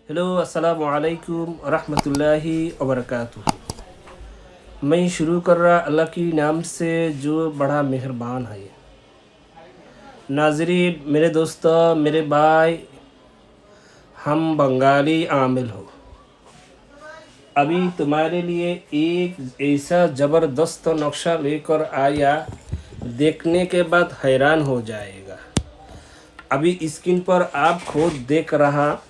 Hello अस्सलाम वालेकुम रहमतुल्लाहि व बरकातुहू। मैं शुरू कर रहा अल्लाह की नाम से जो बड़ा मेहरबान है। नाज़रीन, मेरे दोस्तों, मेरे भाई, हम बंगाली आमिल हो। अभी तुम्हारे लिए एक ऐसा ज़बरदस्त नक्शा लेकर आया, देखने के बाद हैरान हो जाएगा। अभी स्क्रीन पर आप खुद देख रहा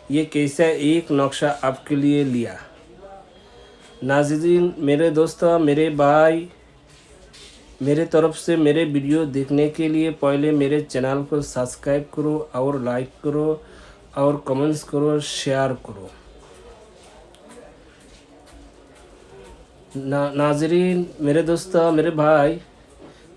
ये कैसा एक नक्शा आपके लिए लिया। नाज़रीन, मेरे दोस्तों, मेरे भाई, मेरे तरफ से मेरे वीडियो देखने के लिए पहले मेरे चैनल को सब्सक्राइब करो और लाइक करो और कमेंट्स करो, शेयर करो। नाज़रीन, मेरे दोस्तों, मेरे भाई,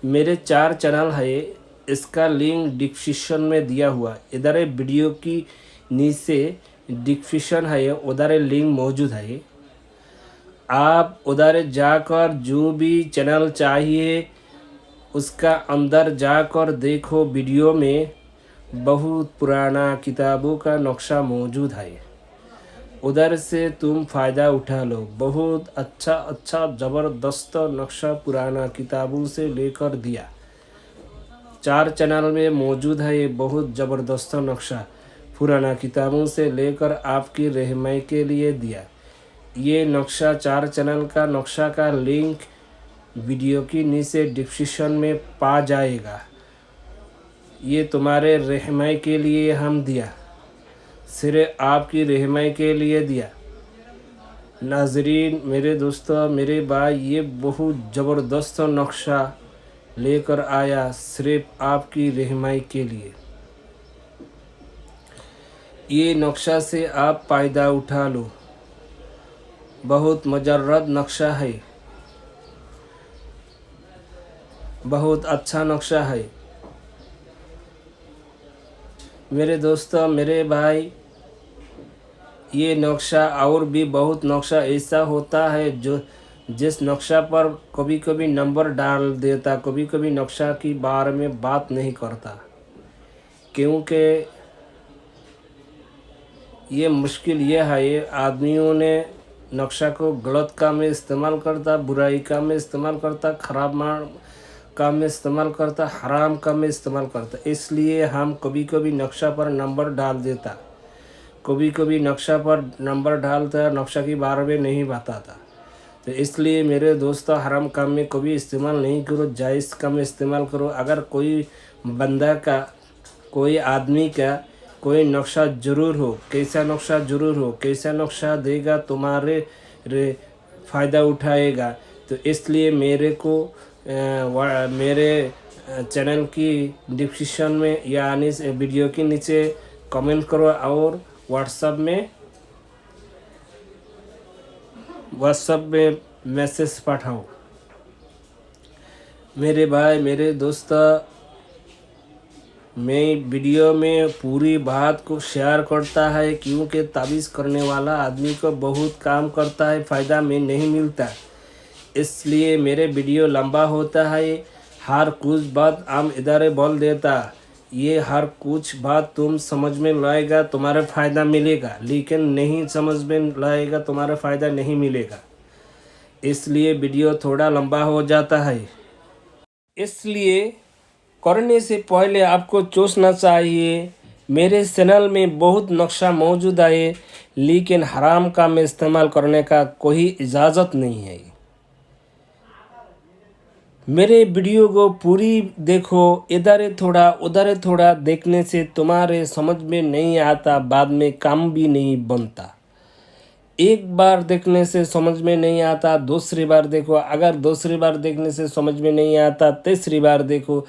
मेरे 4 चैनल है, इसका लिंक डिस्क्रिप्शन में दिया हुआ। इधर वीडियो की नीचे डिस्क्रिप्शन है, उधर लिंक मौजूद है। आप उधर जाकर जो भी चैनल चाहिए उसका अंदर जाकर देखो। वीडियो में बहुत पुराना किताबों का नक्शा मौजूद है, उधर से तुम फ़ायदा उठा लो। बहुत अच्छा ज़बरदस्त नक्शा पुराना किताबों से लेकर दिया। 4 चैनल में मौजूद है। ये बहुत ज़बरदस्त नक्शा पुराना किताबों से लेकर आपकी रहनुमाई के लिए दिया। ये नक्शा 4 चैनल का नक्शा का लिंक वीडियो की नीचे डिस्क्रिप्शन में पा जाएगा। ये तुम्हारे रहनुमाई के लिए हम दिया, सिर्फ आपकी रहनुमाई के लिए दिया। नाजरीन, मेरे दोस्तों, मेरे भाई, ये बहुत ज़बरदस्त नक्शा लेकर आया सिर्फ आपकी रहनुमाई के लिए। ये नक्शा से आप फ़ायदा उठा लो। बहुत मजरद नक्शा है, बहुत अच्छा नक्शा है। मेरे दोस्तों, मेरे भाई, ये नक्शा और भी बहुत नक्शा ऐसा होता है जो जिस नक्शा पर कभी कभी नंबर डाल देता, कभी कभी नक्शा की बारे में बात नहीं करता, क्योंकि ये मुश्किल ये है, ये आदमियों ने नक्शा को गलत काम में इस्तेमाल करता, बुराई काम में इस्तेमाल करता, ख़राब काम में इस्तेमाल करता, हराम काम में इस्तेमाल करता। इसलिए हम कभी कभी नक्शा पर नंबर डाल देता, कभी कभी नक्शा पर नंबर डालता, नक्शा के बारे में नहीं बताता। तो इसलिए मेरे दोस्तों, हराम काम में कभी इस्तेमाल नहीं करो, जायज़ काम में इस्तेमाल करो। अगर कोई बंदा का, कोई आदमी का कोई नक्शा ज़रूर हो, कैसा नक्शा ज़रूर हो, कैसा नक्शा देगा तुम्हारे फ़ायदा उठाएगा। तो इसलिए मेरे को मेरे चैनल की डिस्क्रिप्शन में यानी वीडियो के नीचे कमेंट करो और व्हाट्सएप में मैसेज पाठाओ। मेरे भाई, मेरे दोस्तों, मैं वीडियो में पूरी बात को शेयर करता है, क्योंकि ताबीज़ करने वाला आदमी को बहुत काम करता है, फ़ायदा में नहीं मिलता। इसलिए मेरे वीडियो लंबा होता है। हर कुछ बात हम इधर बोल देता, ये हर कुछ बात तुम समझ में लाएगा तुम्हारा फ़ायदा मिलेगा, लेकिन नहीं समझ में लाएगा तुम्हारा फ़ायदा नहीं मिलेगा। इसलिए वीडियो थोड़ा लंबा हो जाता है। इसलिए करने से पहले आपको सोचना चाहिए। मेरे चैनल में बहुत नक्शा मौजूद है, लेकिन हराम काम में इस्तेमाल करने का कोई इजाज़त नहीं है। मेरे वीडियो को पूरी देखो, इधर थोड़ा उधर थोड़ा देखने से तुम्हारे समझ में नहीं आता, बाद में काम भी नहीं बनता। एक बार देखने से समझ में नहीं आता, दूसरी बार देखो। अगर दूसरी बार देखने से समझ में नहीं आता, तीसरी बार देखो।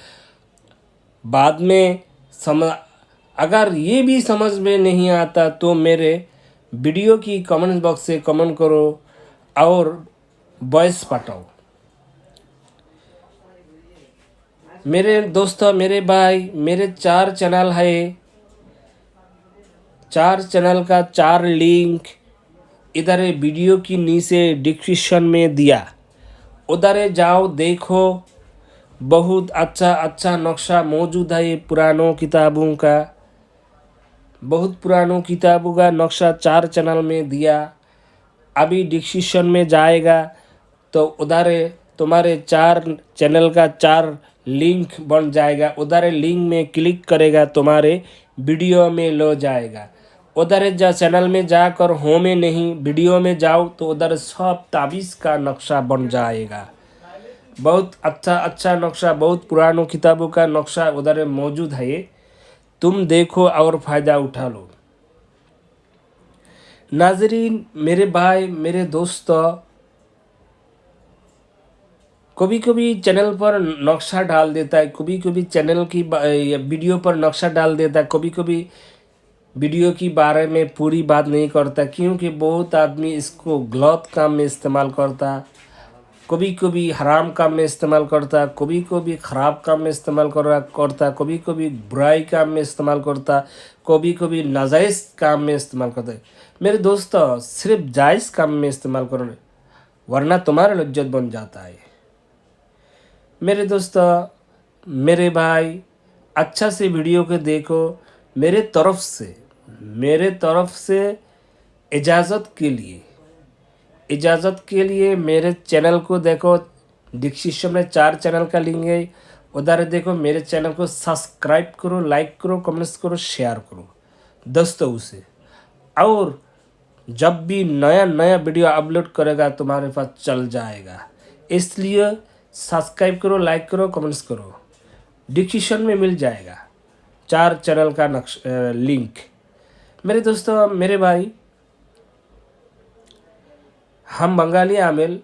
बाद में अगर ये भी समझ में नहीं आता तो मेरे वीडियो की कमेंट बॉक्स से कमेंट करो और वॉइस पाठाओ। मेरे दोस्तों, मेरे भाई, मेरे 4 चैनल है। 4 चैनल का 4 लिंक इधर वीडियो की नीचे डिस्क्रिप्शन में दिया, उधर जाओ देखो। बहुत अच्छा नक्शा मौजूद है पुरानों किताबों का। बहुत पुरानों किताबों का नक्शा 4 चैनल में दिया। अभी डिस्क्रिप्शन में जाएगा तो उधर तुम्हारे 4 चैनल का 4 लिंक बन जाएगा। उधर लिंक में क्लिक करेगा तुम्हारे वीडियो में लो जाएगा। उधर जा चैनल में जाकर होम में नहीं वीडियो में जाओ तो उधर सब ताबीज़ का नक्शा बन जाएगा। बहुत अच्छा अच्छा नक्शा, बहुत पुरानों किताबों का नक्शा उधर मौजूद है। तुम देखो और फ़ायदा उठा लो। नाजरीन, मेरे भाई, मेरे दोस्तों, कभी कभी चैनल पर नक्शा डाल देता है, कभी कभी चैनल की वीडियो पर नक्शा डाल देता है, कभी कभी वीडियो की बारे में पूरी बात नहीं करता, क्योंकि बहुत आदमी इसको गलत काम में इस्तेमाल करता, कभी कभी हराम काम में इस्तेमाल करता, कभी कभी ख़राब काम में इस्तेमाल करता, कभी कभी बुराई काम में इस्तेमाल करता, कभी कभी नाजायज़ काम में इस्तेमाल करता है। मेरे दोस्तों, सिर्फ जायज़ काम में इस्तेमाल करो, वरना तुम्हारा लज्जत बन जाता है। मेरे दोस्तों, मेरे भाई, अच्छा से वीडियो को देखो। मेरे तरफ से इजाज़त के लिए मेरे चैनल को देखो। डिस्क्रिप्शन में 4 चैनल का लिंक है, उधर देखो। मेरे चैनल को सब्सक्राइब करो, लाइक करो, कमेंट्स करो, शेयर करो दोस्तों उसे। और जब भी नया नया वीडियो अपलोड करेगा तुम्हारे पास चल जाएगा। इसलिए सब्सक्राइब करो, लाइक करो, कमेंट्स करो। डिस्क्रिप्शन में मिल जाएगा 4 चैनल का लिंक। मेरे दोस्तों, मेरे भाई, हम बंगाली आमिल,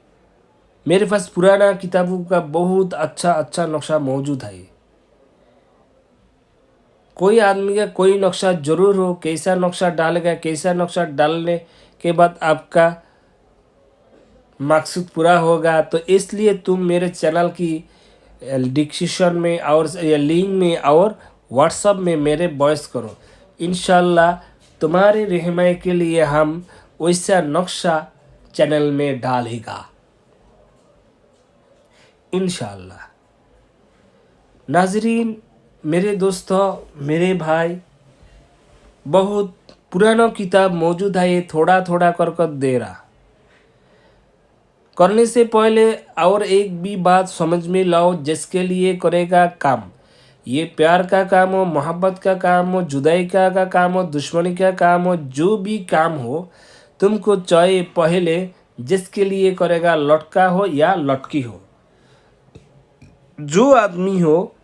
मेरे पास पुराना किताबों का बहुत अच्छा अच्छा नक्शा मौजूद है। कोई आदमी का कोई नक्शा ज़रूर हो, कैसा नक्शा डालेगा, कैसा नक्शा डालने के बाद आपका मकसद पूरा होगा। तो इसलिए तुम मेरे चैनल की डिस्क्रिप्शन में और लिंक में और व्हाट्सअप में मेरे वॉइस करो। इंशाल्लाह तुम्हारे रहनुमाई के लिए हम वैसा नक्शा चैनल में डालेगा इंशाल्लाह। नाजरीन, मेरे दोस्तों, मेरे भाई, बहुत पुराना किताब मौजूद है, ये थोड़ा थोड़ा कर दे रहा। करने से पहले और एक भी बात समझ में लाओ, जिसके लिए करेगा काम, ये प्यार का काम हो, मोहब्बत का काम हो, जुदाई का काम हो, दुश्मनी का काम हो, जो भी काम हो, तुमको चाहे पहले जिसके लिए करेगा, लड़का हो या लड़की हो, जो आदमी हो,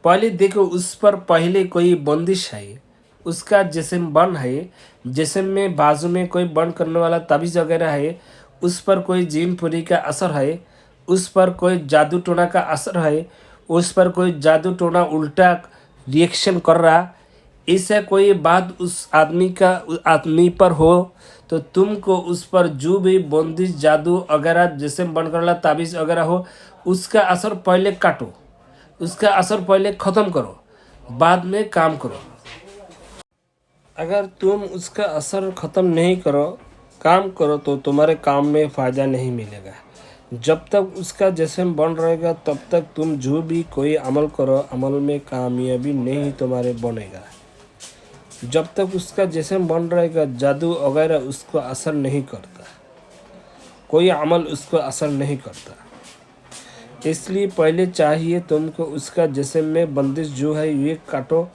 पहले देखो उस पर पहले कोई बंदिश है, उसका जिस्म बंद है, जिस्म में बाजू में कोई बंद करने वाला ताबीज़ वगैरह है, उस पर कोई जिन पुरी का असर है, उस पर कोई जादू टोना का असर है, उस पर कोई जादू टोना उल्टा रिएक्शन कर रहा, ऐसा कोई बात उस आदमी पर हो, तो तुमको उस पर जो भी बंदिश, जादू वगैरह, जिस्म बंद कर वाला ताबीज़ वगैरह हो, उसका असर पहले काटो, उसका असर पहले ख़त्म करो, बाद में काम करो। अगर तुम उसका असर ख़त्म नहीं करो, काम करो, तो तुम्हारे काम में फ़ायदा नहीं मिलेगा। जब तक उसका जिस्म बन रहेगा तब तक तुम जो भी कोई अमल करो, अमल में कामयाबी नहीं तुम्हारे बनेगा। जब तक उसका जिस्म बन रहेगा, जादू वगैरह उसको असर नहीं करता, कोई अमल उसको असर नहीं करता। इसलिए पहले चाहिए तुमको उसका जिस्म में बंदिश जो है ये काटो,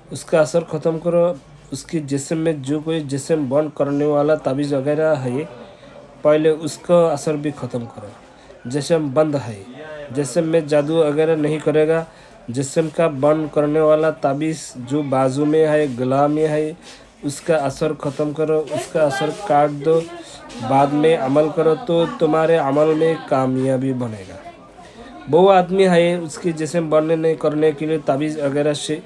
उसका असर ख़त्म करो। उसके जिस्म में जो कोई जिस्म बंद करने वाला ताबीज़ वगैरह है, पहले उसका असर भी ख़त्म करो। जिस्म बंद है, जिस्म में जादू वगैरह नहीं करेगा, जिस्म का बंद करने वाला ताबीज़ जो बाजू में है, गला में है, उसका असर ख़त्म करो, उसका असर काट दो, बाद में अमल करो, तो तुम्हारे अमल में कामयाबी बनेगा। वो आदमी है उसके जिस्म बनने नहीं करने के लिए ताबीज़ वगैरह से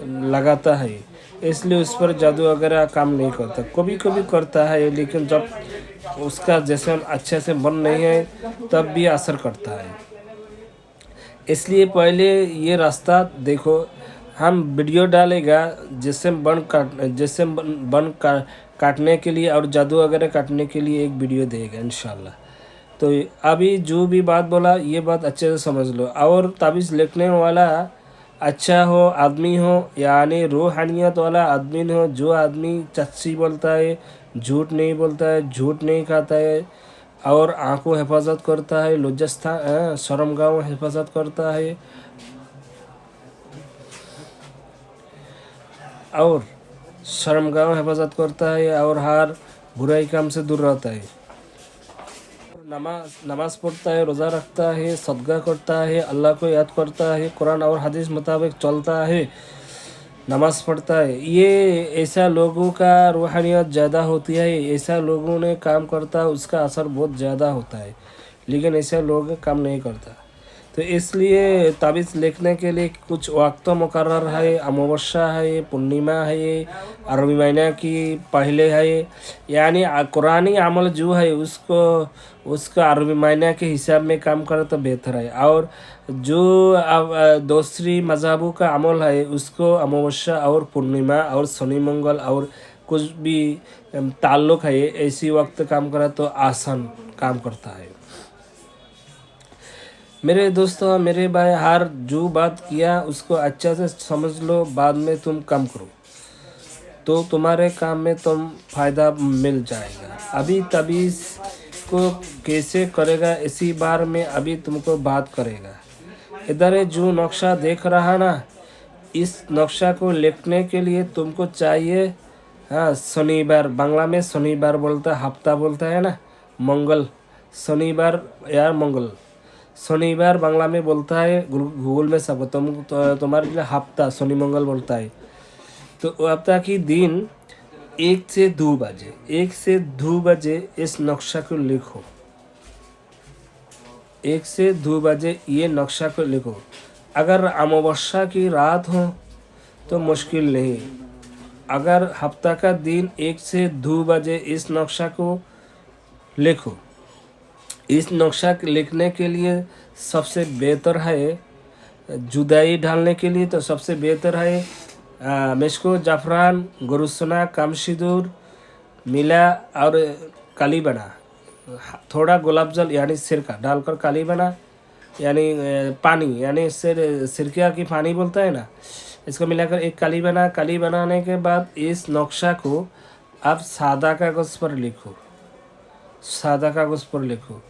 लगाता है, इसलिए उस पर जादू वगैरह काम नहीं करता। कभी कभी करता है, लेकिन जब उसका जिस्म अच्छे से बन नहीं है तब भी असर करता है। इसलिए पहले ये रास्ता देखो। हम वीडियो डालेगा जिस्म बन काटने के लिए और जादू वगैरह काटने के लिए एक वीडियो देगा इंशाल्लाह। तो अभी जो भी बात बोला ये बात अच्छे से समझ लो। और ताबीज़ लिखने वाला अच्छा हो आदमी हो, यानी रूहानियत वाला आदमी हो, जो आदमी सच्ची बोलता है, झूठ नहीं बोलता है, झूठ नहीं खाता है, और आंखों हिफाजत करता है, लज्जस्थान शर्मगाह हिफाजत करता है, और शर्मगाह हिफाजत करता है, और हर बुराई काम से दूर रहता है, नमाज नमाज पढ़ता है, रोज़ा रखता है, सदका करता है, अल्लाह को याद करता है, कुरान और हदीस मुताबिक चलता है, नमाज पढ़ता है, ये ऐसा लोगों का रूहानियत ज़्यादा होती है, ऐसा लोगों ने काम करता है उसका असर बहुत ज़्यादा होता है, लेकिन ऐसा लोग काम नहीं करता। तो इसलिए ताबीज़ लिखने के लिए कुछ वक्त मुकर्रर है, अमावस्या है, पूर्णिमा है, अरबी महीना की पहले है, यानी कुरानी अमल जो है उसको उसका अरबी महीना के हिसाब में काम करे तो बेहतर है, और जो दूसरी मज़हबों का अमल है उसको अमावस्या और पूर्णिमा और शनि मंगल और कुछ भी ताल्लुक़ है ऐसी वक्त काम करा तो आसान काम करता है। मेरे दोस्तों, मेरे भाई, हर जो बात किया उसको अच्छा से समझ लो, बाद में तुम काम करो तो तुम्हारे काम में तुम फ़ायदा मिल जाएगा। अभी तबीज़ को कैसे करेगा इसी बार में अभी तुमको बात करेगा। इधर जो नक्शा देख रहा ना, इस नक्शा को लिखने के लिए तुमको चाहिए, हाँ, शनिवार, बांग्ला में शनिवार बोलता है, हफ्ता बोलता है ना, मंगल, शनिवार या मंगल, शनिवार बांग्ला में बोलता है गूगल में सब तुम्हारे लिए हफ्ता शनि मंगल बोलता है। तो हफ्ता की दिन 1 से 2 बजे, 1 से 2 बजे इस नक्शा को लिखो, 1 से 2 बजे ये नक्शा को लिखो। अगर अमावस्या की रात हो तो मुश्किल नहीं, अगर हफ्ता का दिन 1 से 2 बजे इस नक्शा को लिखो। इस नक्शा लिखने के लिए सबसे बेहतर है, जुदाई डालने के लिए तो सबसे बेहतर है मिस्को, जाफरान, गुरुसना, कम सिंदूर मिला और काली बना, थोड़ा गुलाब जल यानी सिरका डालकर काली बना, यानी पानी, यानी सिरका की पानी बोलता है ना, इसको मिलाकर एक काली बना। काली बनाने के बाद इस नक्शा को आप सादा कागज़ पर लिखो, सादा कागज़ पर लिखो।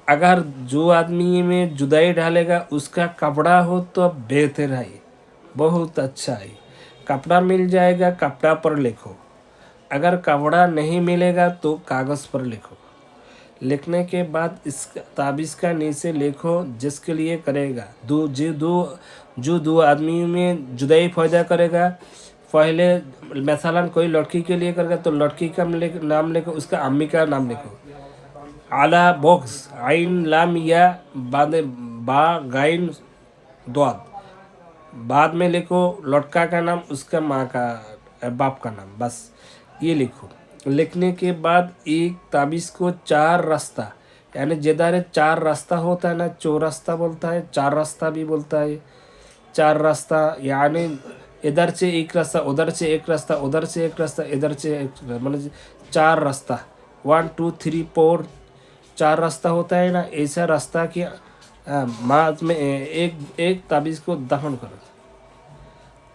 अगर जो आदमी में जुदाई डालेगा उसका कपड़ा हो तो बेहतर है, बहुत अच्छा है, कपड़ा मिल जाएगा, कपड़ा पर लिखो। अगर कपड़ा नहीं मिलेगा तो कागज़ पर लिखो। लिखने के बाद इस ताबीज़ का नीचे लिखो जिसके लिए करेगा, जो दो आदमी में जुदाई पैदा करेगा, पहले मसलन कोई लड़की के लिए करेगा तो लड़की का नाम लिखो, उसका अम्मी का नाम लिखो, आला बॉक्स आइन लाम या बाद बा गाइन द्वाद, बाद में लिखो लड़का का नाम, उसका माँ का बाप का नाम, बस ये लिखो। लिखने के बाद एक ताबीज़ को 4 रास्ता, यानी जिधर 4 रास्ता होता है ना, चौरास्ता बोलता है, 4 रास्ता भी बोलता है, 4 रास्ता यानी इधर से एक रास्ता, उधर से एक रास्ता, उधर से एक रास्ता, इधर से एक, मतलब 4 रास्ता, 1 2 3 4, 4 रास्ता होता है ना, ऐसा रास्ता की माँ में एक ताबीज़ को दफन करो,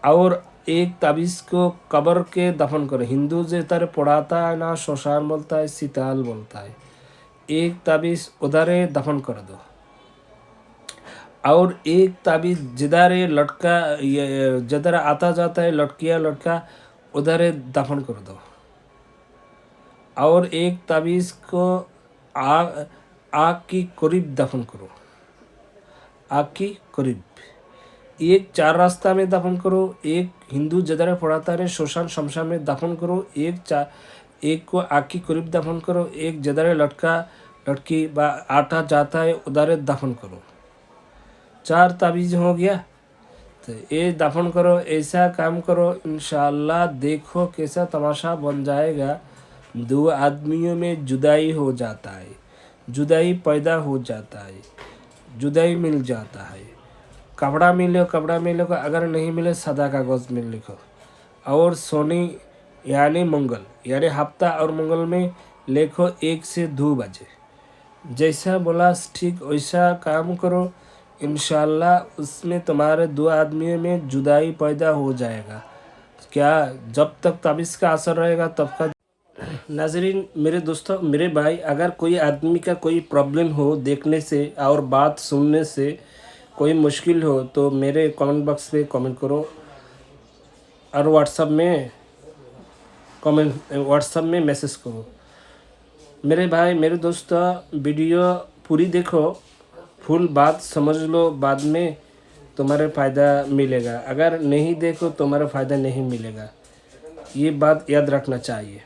और एक ताबीज़ को कब्र के दफन करो। हिंदू जो तरह पढ़ाता है ना, शमशान बोलता है, सीताल बोलता है, एक ताबीज़ उधर दफन कर दो, और एक ताबीज़ जिधर लटका जिधर आता जाता है लटकिया लटका उधर दफन कर दो, और एक ताबीज़ को आग आग की करीब दफन करो, आग की करीब। एक 4 रास्ता में दफन करो, एक हिंदू जिधर पढ़ाता है शमशान शमशान में दफन करो, एक को आग की करीब दफन करो, एक जिधर लटका लटकी बा आटा जाता है उधर दफन करो। 4 ताबीज़ हो गया, तो ये दफन करो, ऐसा काम करो, इंशाअल्लाह देखो कैसा तमाशा बन जाएगा। 2 आदमियों में जुदाई हो जाता है, जुदाई पैदा हो जाता है, जुदाई मिल जाता है। कपड़ा मिले, कपड़ा मिले को अगर नहीं मिले सादा कागज़ में लिखो, और सोनी यानी मंगल, यानी हफ्ता और मंगल में लिखो 1 से 2 बजे। जैसा बोला ठीक वैसा काम करो, इंशाल्लाह उसमें तुम्हारे दो आदमियों में जुदाई पैदा हो जाएगा। क्या जब तक ताबीज़ का असर रहेगा तब का। नाजरीन, मेरे दोस्तों, मेरे भाई, अगर कोई आदमी का कोई प्रॉब्लम हो देखने से और बात सुनने से कोई मुश्किल हो तो मेरे कमेंट बॉक्स पे कमेंट करो और व्हाट्सअप में मैसेज करो। मेरे भाई, मेरे दोस्तों, वीडियो पूरी देखो, फुल बात समझ लो, बाद में तुम्हारे फ़ायदा मिलेगा। अगर नहीं देखो तुम्हारा फ़ायदा नहीं मिलेगा, ये बात याद रखना चाहिए।